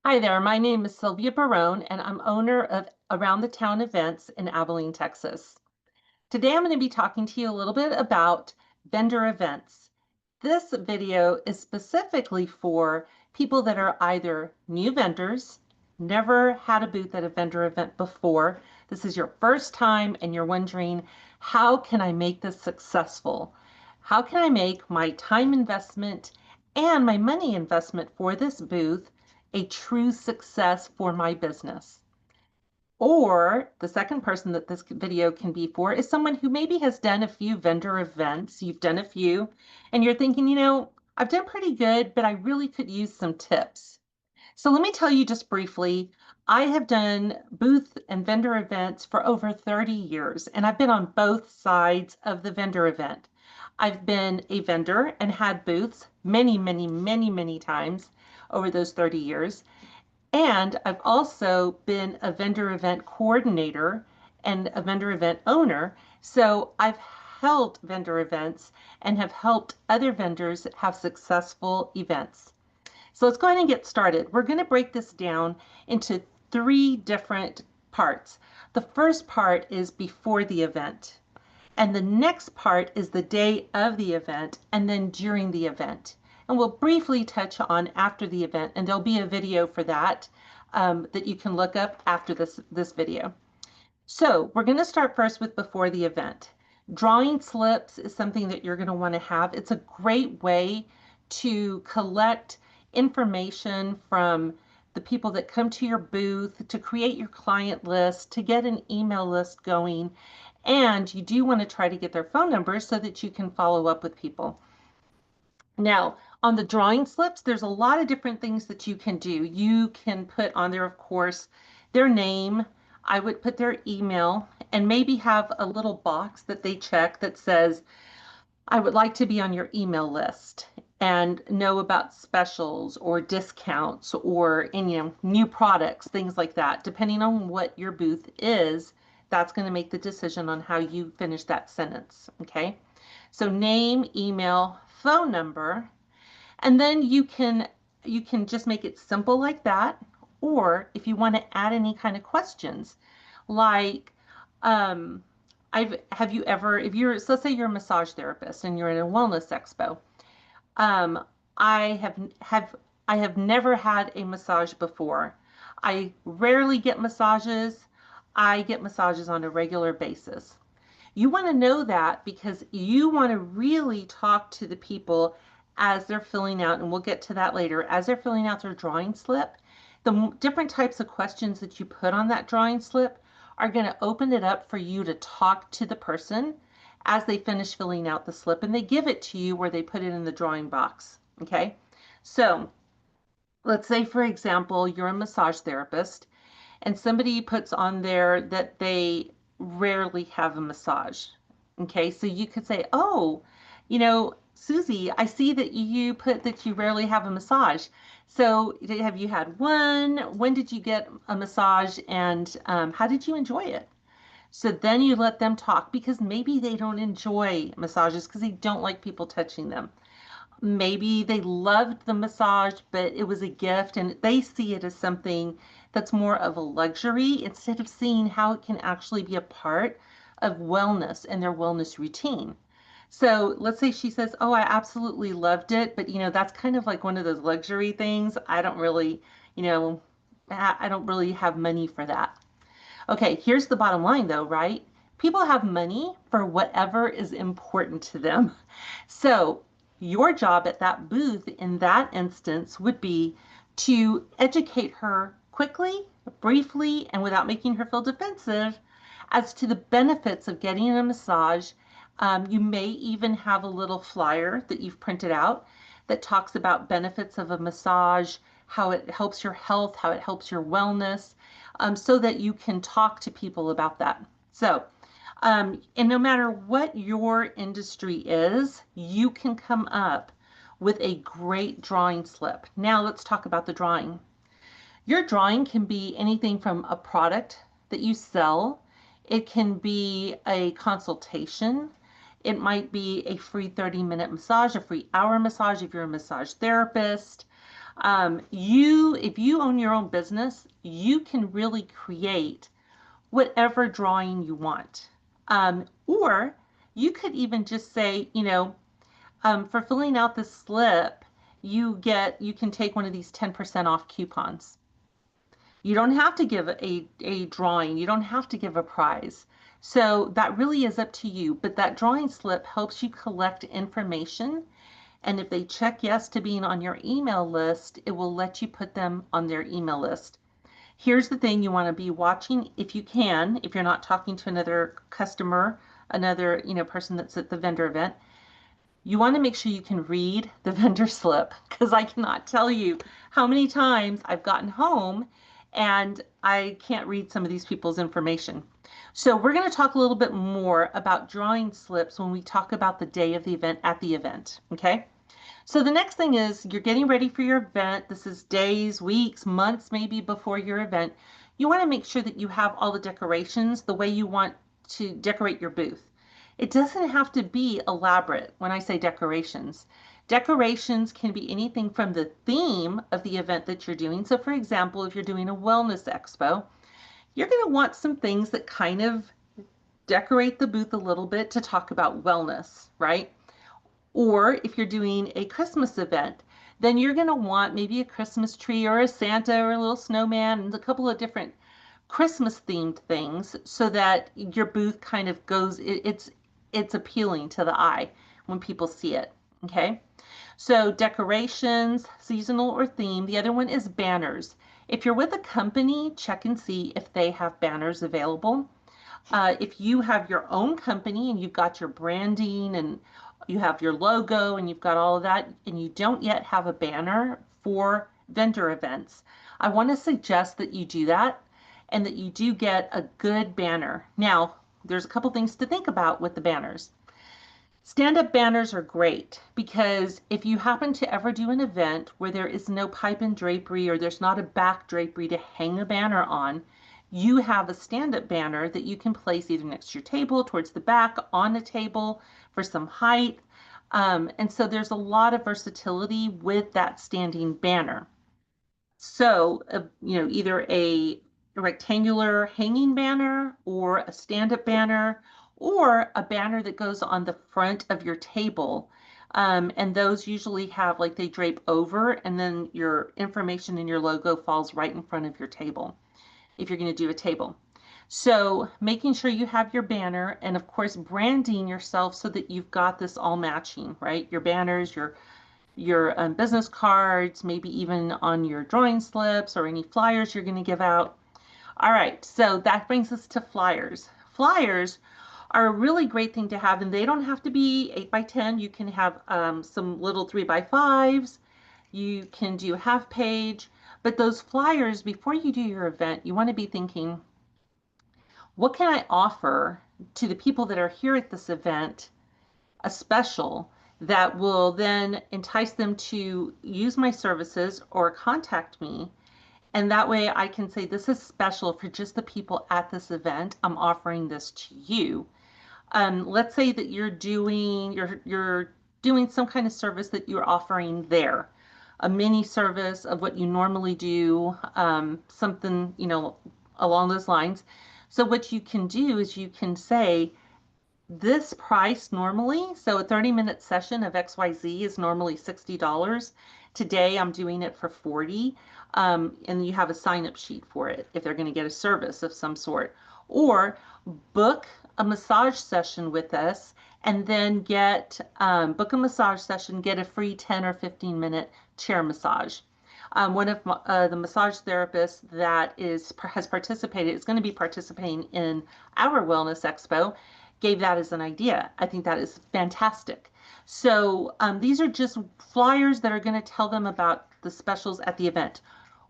Hi there, my name is Sylvia Barone, and I'm owner of Around the Town Events in Abilene, Texas. Today I'm going to be talking to you a little bit about vendor events. This video is specifically for people that are either new vendors, never had a booth at a vendor event before. This is your first time and you're wondering, how can I make this successful? How can I make my time investment and my money investment for this booth a true success for my business? Or the second person that this video can be for is someone who maybe has done a few vendor events. You've done a few, and you're thinking, I've done pretty good, but I really could use some tips. So let me tell you just briefly, I have done booth and vendor events for over 30 years, and I've been on both sides of the vendor event. I've been a vendor and had booths many, many, many, many times over those 30 years. And I've also been a vendor event coordinator and a vendor event owner. So I've held vendor events and have helped other vendors have successful events. So let's go ahead and get started. We're going to break this down into three different parts. The first part is before the event, and the next part is the day of the event, and then during the event. And we'll briefly touch on after the event, and there'll be a video for that that you can look up after this video. So we're going to start first with before the event. Drawing slips is something that you're going to want to have. It's a great way to collect information from the people that come to your booth, to create your client list, to get an email list going. And you do want to try to get their phone numbers so that you can follow up with people. Now, on the drawing slips, there's a lot of different things that you can do. You can put on there, of course, their name. I would put their email and maybe have a little box that they check that says, I would like to be on your email list and know about specials or discounts or new products, things like that. Depending on what your booth is, that's going to make the decision on how you finish that sentence. Okay. So name, email, phone number, and then you can just make it simple like that. Or if you want to add any kind of questions, like um, have you ever, if you're, so let's say you're a massage therapist and you're in a wellness expo. Um, I have never had a massage before. I rarely get massages. I get massages on a regular basis. You want to know that because you want to really talk to the people as they're filling out, and we'll get to that later, as they're filling out their drawing slip. The different types of questions that you put on that drawing slip are going to open it up for you to talk to the person as they finish filling out the slip, and they give it to you where they put it in the drawing box. Okay, so let's say, for example, you're a massage therapist and somebody puts on there that they rarely have a massage. Okay, so you could say, oh, Susie, I see that you put that you rarely have a massage. So have you had one? When did you get a massage? And how did you enjoy it? So then you let them talk because maybe they don't enjoy massages because they don't like people touching them. Maybe they loved the massage, but it was a gift and they see it as something that's more of a luxury instead of seeing how it can actually be a part of wellness and their wellness routine. So let's say she says, oh, I absolutely loved it, but that's kind of like one of those luxury things. I don't really, you know, I don't really have money for that. Okay, here's the bottom line though, right? People have money for whatever is important to them. So your job at that booth in that instance would be to educate her quickly, briefly, and without making her feel defensive as to the benefits of getting a massage. You may even have a little flyer that you've printed out that talks about benefits of a massage, how it helps your health, how it helps your wellness, so that you can talk to people about that. So, and no matter what your industry is, you can come up with a great drawing slip. Now let's talk about the drawing. Your drawing can be anything from a product that you sell. It can be a consultation. It might be a free 30-minute massage, a free hour massage if you're a massage therapist. If you own your own business, you can really create whatever drawing you want. Or you could even just say, for filling out this slip, you can take one of these 10% off coupons. You don't have to give a drawing. You don't have to give a prize. So that really is up to you. But that drawing slip helps you collect information. And if they check yes to being on your email list, it will let you put them on their email list. Here's the thing you want to be watching if you can, if you're not talking to another customer, another, person that's at the vendor event, you want to make sure you can read the vendor slip, because I cannot tell you how many times I've gotten home and I can't read some of these people's information. So we're going to talk a little bit more about drawing slips when we talk about the day of the event at the event, okay? So the next thing is you're getting ready for your event. This is days, weeks, months maybe before your event. You want to make sure that you have all the decorations the way you want to decorate your booth. It doesn't have to be elaborate when I say decorations. Decorations can be anything from the theme of the event that you're doing. So for example, if you're doing a wellness expo, you're going to want some things that kind of decorate the booth a little bit to talk about wellness, right? Or if you're doing a Christmas event, then you're going to want maybe a Christmas tree or a Santa or a little snowman and a couple of different Christmas themed things so that your booth kind of it's appealing to the eye when people see it. Okay. So decorations, seasonal or theme. The other one is banners. If you're with a company, check and see if they have banners available. If you have your own company and you've got your branding and you have your logo and you've got all of that and you don't yet have a banner for vendor events, I want to suggest that you do that and that you do get a good banner. Now, there's a couple things to think about with the banners. Stand-up banners are great because if you happen to ever do an event where there is no pipe and drapery or there's not a back drapery to hang a banner on, you have a stand-up banner that you can place either next to your table, towards the back, on a table for some height. And so there's a lot of versatility with that standing banner. So, either a rectangular hanging banner or a stand-up banner or a banner that goes on the front of your table. And those usually have like they drape over and then your information and your logo falls right in front of your table if you're going to do a table. So making sure you have your banner and of course branding yourself so that you've got this all matching, right? Your banners, your business cards, maybe even on your drawing slips or any flyers you're going to give out. All right, so that brings us to flyers. Flyers are a really great thing to have, and they don't have to be 8 by 10. You can have some little 3 by 5s. You can do half page, but those flyers, before you do your event, you want to be thinking, what can I offer to the people that are here at this event, a special that will then entice them to use my services or contact me. And that way I can say, this is special for just the people at this event. I'm offering this to you. Let's say that you're doing some kind of service that you're offering there, a mini service of what you normally do, something, along those lines. So what you can do is you can say, this price normally, so a 30-minute session of XYZ is normally $60. Today I'm doing it for $40. And you have a sign-up sheet for it if they're going to get a service of some sort. Or book a massage session with us and then book a massage session, get a free 10 or 15-minute chair massage. One of the massage therapists that has participated, is going to be participating in our Wellness Expo, gave that as an idea. I think that is fantastic. So these are just flyers that are going to tell them about the specials at the event.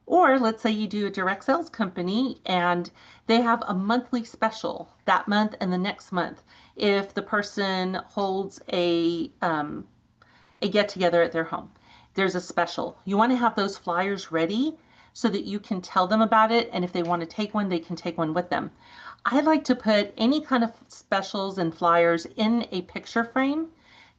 Or let's say you do a direct sales company and they have a monthly special that month and the next month. If the person holds a get together at their home, there's a special. You want to have those flyers ready so that you can tell them about it. And if they want to take one, they can take one with them. I like to put any kind of specials and flyers in a picture frame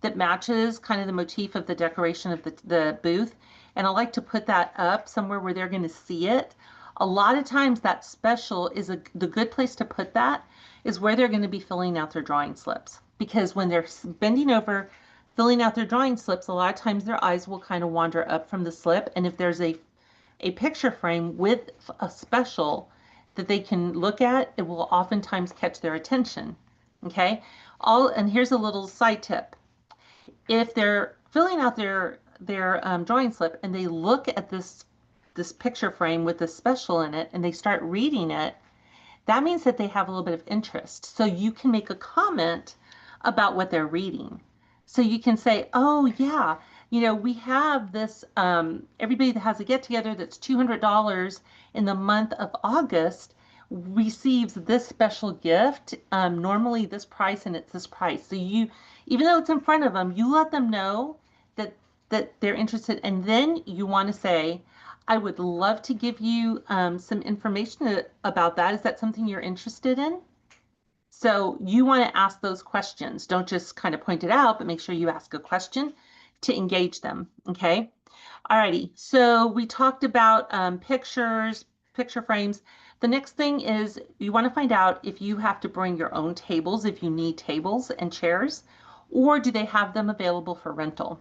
that matches kind of the motif of the decoration of the booth. and I like to put that up somewhere where they're going to see it. A lot of times that special is the good place to put that is where they're going to be filling out their drawing slips. Because when they're bending over, filling out their drawing slips, a lot of times their eyes will kind of wander up from the slip. And if there's a picture frame with a special that they can look at, it will oftentimes catch their attention. Okay, and here's a little side tip. If they're filling out their drawing slip and they look at this picture frame with this special in it and they start reading it, that means that they have a little bit of interest. So you can make a comment about what they're reading. So you can say, oh yeah, we have this, everybody that has a get together that's $200 in the month of August receives this special gift, normally this price, and it's this price. So even though it's in front of them, you let them know that they're interested. And then you want to say, I would love to give you some information about that. Is that something you're interested in? So you want to ask those questions. Don't just kind of point it out, but make sure you ask a question to engage them. Okay. Alrighty. So we talked about pictures, picture frames. The next thing is you want to find out if you have to bring your own tables, if you need tables and chairs, or do they have them available for rental?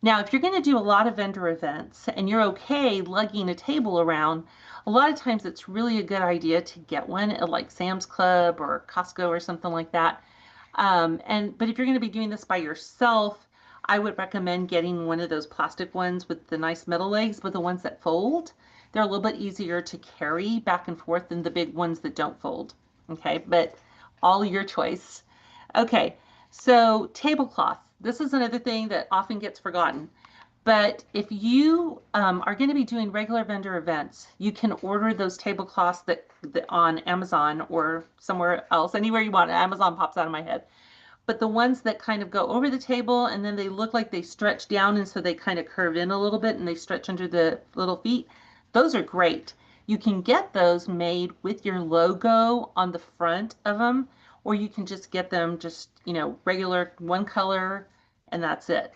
Now, if you're going to do a lot of vendor events and you're okay lugging a table around, a lot of times it's really a good idea to get one at like Sam's Club or Costco or something like that. But if you're going to be doing this by yourself, I would recommend getting one of those plastic ones with the nice metal legs, but the ones that fold. They're a little bit easier to carry back and forth than the big ones that don't fold. Okay, but all your choice. Okay, so tablecloth. This is another thing that often gets forgotten. But if you are going to be doing regular vendor events, you can order those tablecloths that on Amazon or somewhere else, anywhere you want. Amazon pops out of my head. But the ones that kind of go over the table and then they look like they stretch down and so they kind of curve in a little bit and they stretch under the little feet, those are great. You can get those made with your logo on the front of them, or you can just get them just, regular one color and that's it.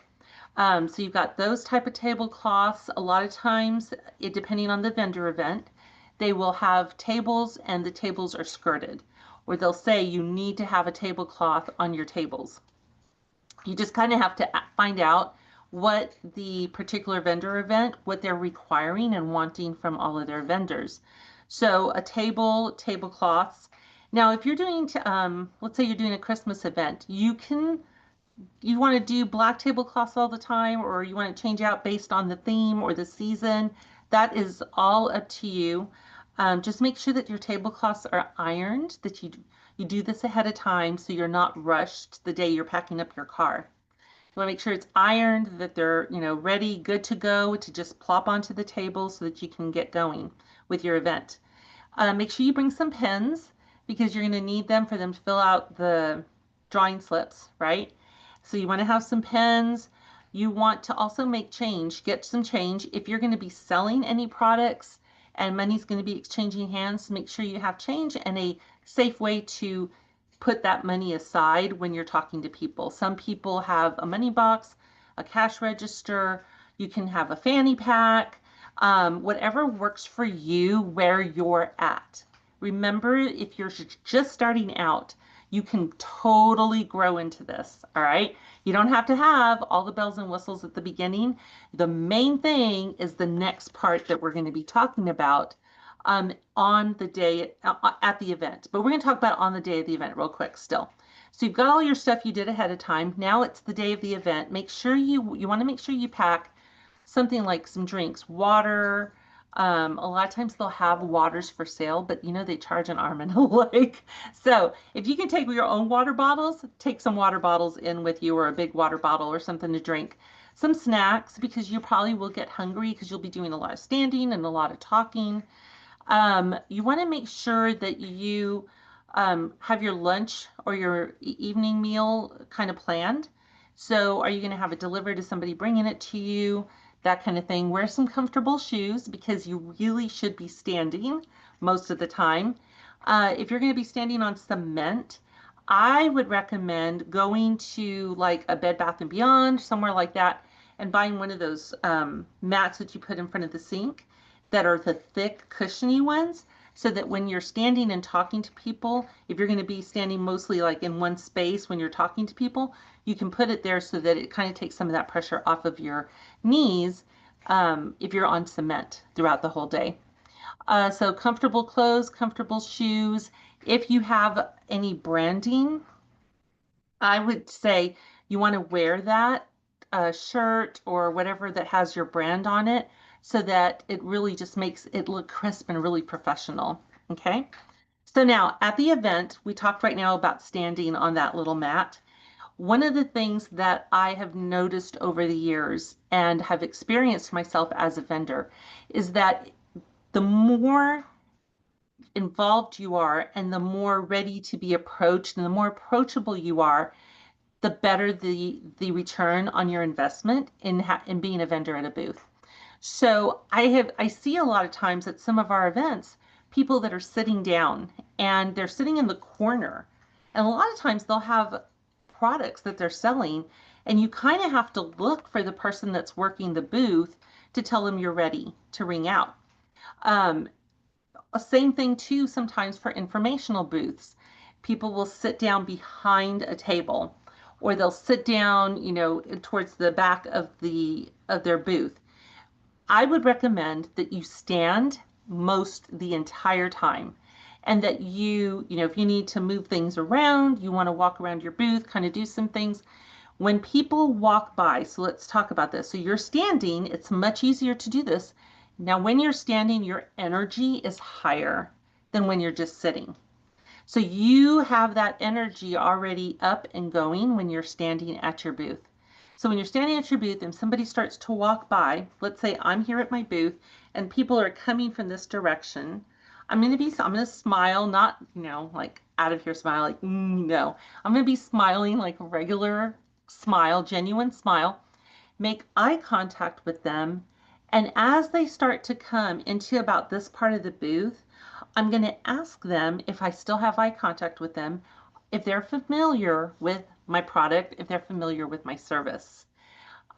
So you've got those type of tablecloths. A lot of times, depending on the vendor event, they will have tables and the tables are skirted, or they'll say you need to have a tablecloth on your tables. You just kind of have to find out what the particular vendor event, what they're requiring and wanting from all of their vendors. So a table, tablecloths. Now, if you're doing, let's say you're doing a Christmas event, you want to do black tablecloths all the time, or you want to change out based on the theme or the season. That is all up to you. Just make sure that your tablecloths are ironed, that you do this ahead of time so you're not rushed the day you're packing up your car. You want to make sure it's ironed, that they're, ready, good to go to just plop onto the table so that you can get going with your event. Make sure you bring some pens because you're going to need them for them to fill out the drawing slips, right? So you want to have some pens. You want to also make change, get some change. If you're going to be selling any products and money's going to be exchanging hands, make sure you have change and a safe way to put that money aside when you're talking to people. Some people have a money box, a cash register, you can have a fanny pack, whatever works for you where you're at. Remember, if you're just starting out, you can totally grow into this, all right? You don't have to have all the bells and whistles at the beginning. The main thing is the next part that we're going to be talking about on the day at the event. But we're going to talk about on the day of the event real quick still. So you've got all your stuff you did ahead of time. Now it's the day of the event. Make sure you want to make sure you pack something like some drinks, water. A lot of times they'll have waters for sale, but they charge an arm and a leg. So if you can take your own water bottles, take some water bottles in with you, or a big water bottle or something to drink. Some snacks, because you probably will get hungry because you'll be doing a lot of standing and a lot of talking. You want to make sure that you have your lunch or your evening meal kind of planned. So are you going to have it delivered? Is somebody bringing it to you? That kind of thing. Wear some comfortable shoes because you really should be standing most of the time. If you're going to be standing on cement, I would recommend going to like a Bed Bath & Beyond, somewhere like that, and buying one of those mats that you put in front of the sink that are the thick, cushiony ones, so that when you're standing and talking to people, if you're going to be standing mostly like in one space when you're talking to people, you can put it there so that it kind of takes some of that pressure off of your knees if you're on cement throughout the whole day. So comfortable clothes, comfortable shoes. If you have any branding, I would say you want to wear that shirt or whatever that has your brand on it so that it really just makes it look crisp and really professional. Okay. So now at the event, we talked right now about standing on that little mat. One of the things that I have noticed over the years and have experienced myself as a vendor is that the more involved you are and the more ready to be approached and the more approachable you are, the better the return on your investment in being a vendor at a booth. So I see a lot of times at some of our events, people that are sitting down and they're sitting in the corner. And a lot of times they'll have products that they're selling, and you kind of have to look for the person that's working the booth to tell them you're ready to ring out. Um, Same thing too, sometimes for informational booths. People will sit down behind a table or they'll sit down, towards the back of their booth. I would recommend that you stand most the entire time and that if you need to move things around, you want to walk around your booth, kind of do some things. When people walk by, so let's talk about this. So you're standing, it's much easier to do this. Now, when you're standing, your energy is higher than when you're just sitting. So you have that energy already up and going when you're standing at your booth. So when you're standing at your booth and somebody starts to walk by, let's say I'm here at my booth and people are coming from this direction, I'm going to smile, not, like out of here smile, like, no. I'm going to be smiling like a regular smile, genuine smile, make eye contact with them. And as they start to come into about this part of the booth, I'm going to ask them if I still have eye contact with them, if they're familiar with my product, if they're familiar with my service.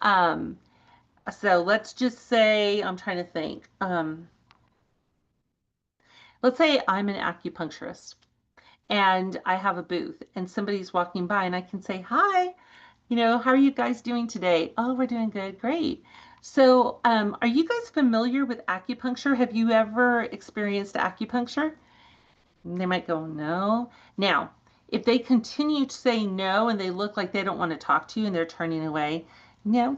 Um, so let's just say, I'm trying to think. Let's say I'm an acupuncturist and I have a booth and somebody's walking by and I can say, hi, how are you guys doing today? Oh, we're doing good. Great. So, are you guys familiar with acupuncture? Have you ever experienced acupuncture? They might go, no. Now, if they continue to say no and they look like they don't want to talk to you and they're turning away,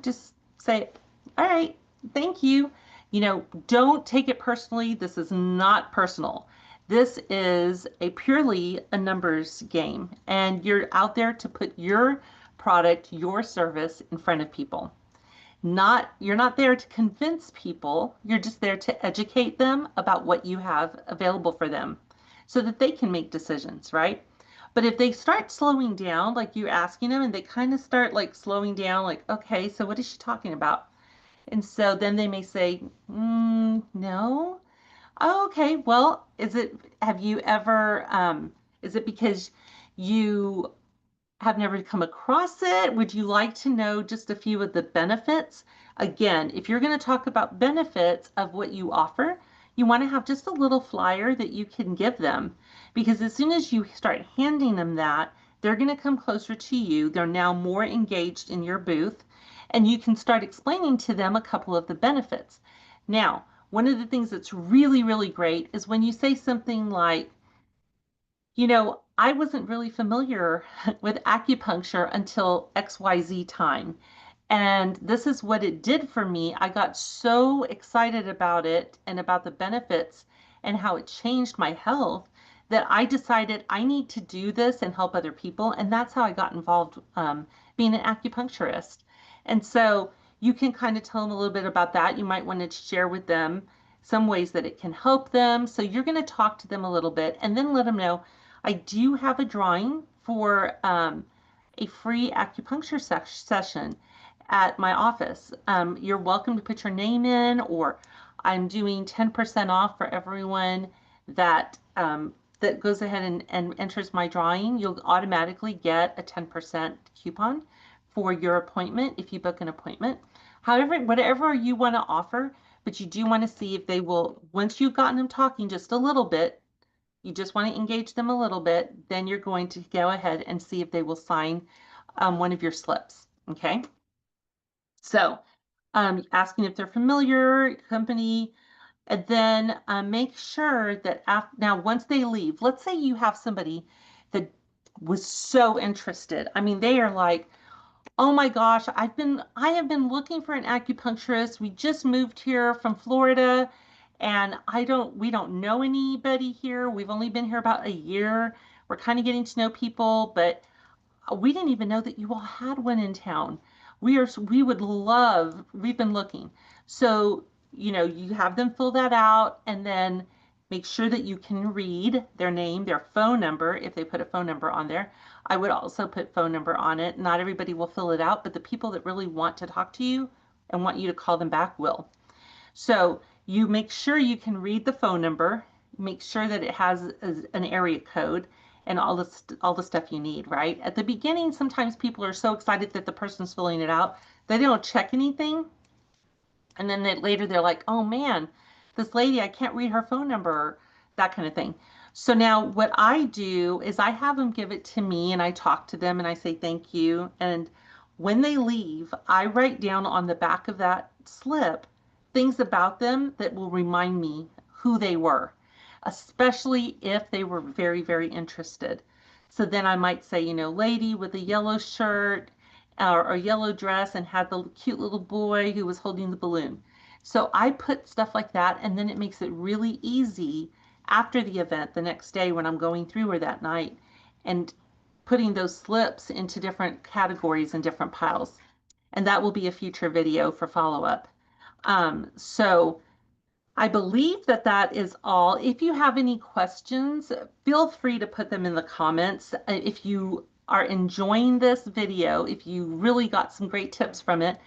just say, all right, thank you. Don't take it personally. This is not personal. This is purely a numbers game, and you're out there to put your product, your service in front of people. You're not there to convince people. You're just there to educate them about what you have available for them so that they can make decisions, right? But if they start slowing down, like you're asking them, and they kind of start like slowing down, like, okay, so what is she talking about? And so then they may say, no. Oh, okay, well, is it because you have never come across it? Would you like to know just a few of the benefits? Again, if you're going to talk about benefits of what you offer, you want to have just a little flyer that you can give them, because as soon as you start handing them that, they're going to come closer to you. They're now more engaged in your booth, and you can start explaining to them a couple of the benefits. Now, one of the things that's really, really great is when you say something like, I wasn't really familiar with acupuncture until XYZ time. And this is what it did for me. I got so excited about it and about the benefits and how it changed my health that I decided I need to do this and help other people. And that's how I got involved being an acupuncturist. And so you can kind of tell them a little bit about that. You might want to share with them some ways that it can help them. So you're going to talk to them a little bit and then let them know I do have a drawing for a free acupuncture session at my office. You're welcome to put your name in, or I'm doing 10% off for everyone that that goes ahead and enters my drawing. You'll automatically get a 10% coupon for your appointment if you book an appointment. however, whatever you want to offer, but you do want to see if they will, once you've gotten them talking just a little bit, you just want to engage them a little bit, then you're going to go ahead and see if they will sign one of your slips, okay? So asking if they're familiar, company, and then make sure that now once they leave, let's say you have somebody that was so interested. I mean, they are like, oh my gosh, I have been looking for an acupuncturist. We just moved here from Florida and we don't know anybody here. We've only been here about a year. We're kind of getting to know people, but we didn't even know that you all had one in town. We would love, we've been looking. So, you have them fill that out and then make sure that you can read their name, their phone number, if they put a phone number on there. I would also put phone number on it. Not everybody will fill it out, but the people that really want to talk to you and want you to call them back will. So you make sure you can read the phone number, make sure that it has an area code and all the stuff you need, right? At the beginning, sometimes people are so excited that the person's filling it out, they don't check anything. And then later they're like, oh man, this lady, I can't read her phone number, that kind of thing. So now what I do is I have them give it to me and I talk to them and I say thank you. And when they leave, I write down on the back of that slip things about them that will remind me who they were, especially if they were very, very interested. So then I might say, lady with a yellow shirt or a yellow dress and had the cute little boy who was holding the balloon. So I put stuff like that, and then it makes it really easy after the event the next day when I'm going through or that night and putting those slips into different categories and different piles. And that will be a future video for follow-up. So I believe that that is all. If you have any questions, feel free to put them in the comments. If you are enjoying this video, if you really got some great tips from it,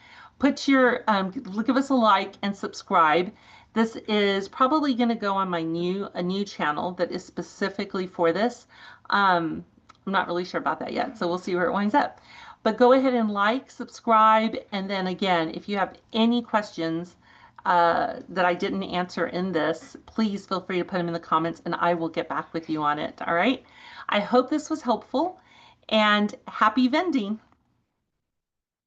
give us a like and subscribe. This is probably going to go on a new channel that is specifically for this. I'm not really sure about that yet, so we'll see where it winds up. But go ahead and like, subscribe, and then again, if you have any questions that I didn't answer in this, please feel free to put them in the comments and I will get back with you on it. All right. I hope this was helpful and happy vending.